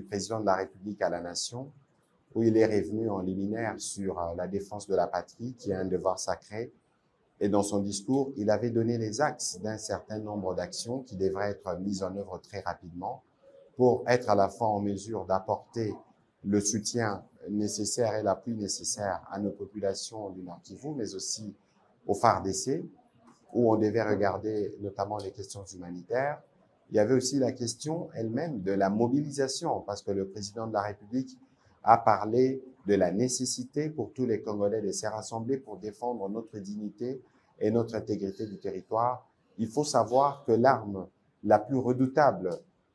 du président de la République à la nation, où il est revenu en liminaire sur la défense de la patrie, qui est un devoir sacré. Et dans son discours, il avait donné les axes d'un certain nombre d'actions qui devraient être mises en œuvre très rapidement pour être à la fois en mesure d'apporter le soutien nécessaire et l'appui nécessaire à nos populations du Nord Kivu, mais aussi au FARDC, où on devait regarder notamment les questions humanitaires. Il y avait aussi la question elle-même de la mobilisation, parce que le président de la République a parlé de la nécessité pour tous les Congolais de se rassembler pour défendre notre dignité et notre intégrité du territoire. Il faut savoir que l'arme la plus redoutable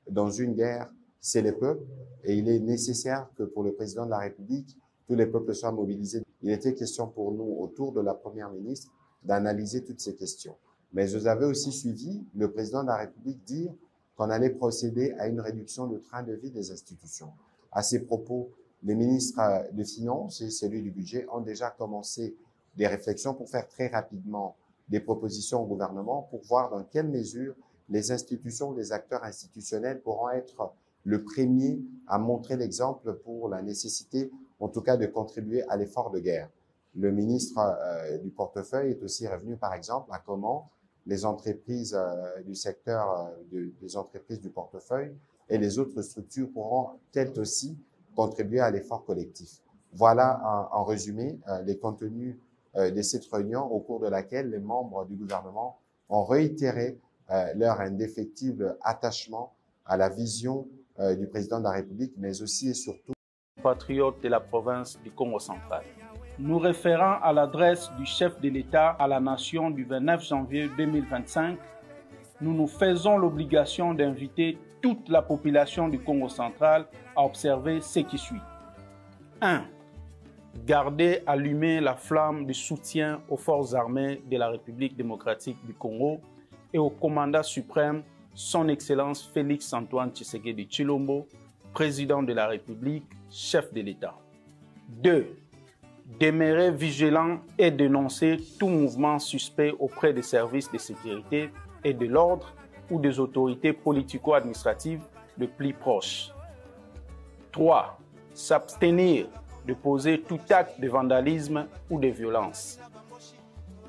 dans une guerre, c'est les peuples, et il est nécessaire que pour le président de la République, tous les peuples soient mobilisés. Il était question pour nous, autour de la Première ministre, d'analyser toutes ces questions. Mais vous avez aussi suivi le président de la République dire qu'on allait procéder à une réduction de train de vie des institutions. À ces propos, les ministres des Finances et celui du Budget ont déjà commencé des réflexions pour faire très rapidement des propositions au gouvernement pour voir dans quelle mesure les institutions, les acteurs institutionnels pourront être le premier à montrer l'exemple pour la nécessité, en tout cas, de contribuer à l'effort de guerre. Le ministre du portefeuille est aussi revenu, par exemple, à comment les entreprises du secteur des entreprises du portefeuille et les autres structures pourront elles aussi contribuer à l'effort collectif. Voilà, en résumé, les contenus de cette réunion au cours de laquelle les membres du gouvernement ont réitéré leur indéfectible attachement à la vision du président de la République, mais aussi et surtout patriotes de la province du Congo central. Nous référant à l'adresse du chef de l'État à la nation du 29 janvier 2025, nous nous faisons l'obligation d'inviter toute la population du Congo central à observer ce qui suit. 1. Garder allumée la flamme du soutien aux forces armées de la République démocratique du Congo et au commandant suprême, son Excellence Félix-Antoine Tshisekedi Tshilombo, président de la République, chef de l'État. 2. Demeurer vigilant et dénoncer tout mouvement suspect auprès des services de sécurité et de l'ordre ou des autorités politico-administratives les plus proches. 3. S'abstenir de poser tout acte de vandalisme ou de violence.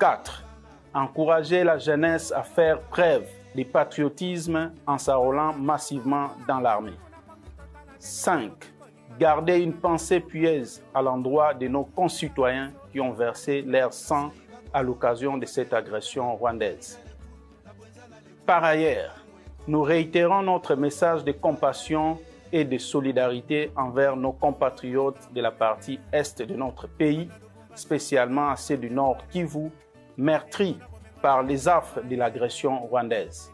4. Encourager la jeunesse à faire preuve de patriotisme en s'enrôlant massivement dans l'armée. 5. Garder une pensée pieuse à l'endroit de nos concitoyens qui ont versé leur sang à l'occasion de cette agression rwandaise. Par ailleurs, nous réitérons notre message de compassion et de solidarité envers nos compatriotes de la partie est de notre pays, spécialement à ceux du Nord Kivu, meurtris par les affres de l'agression rwandaise.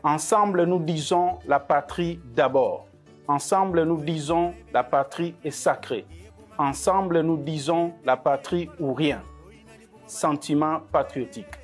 Ensemble, nous disons la patrie d'abord. Ensemble, nous disons la patrie est sacrée. Ensemble, nous disons la patrie ou rien. Sentiment patriotique.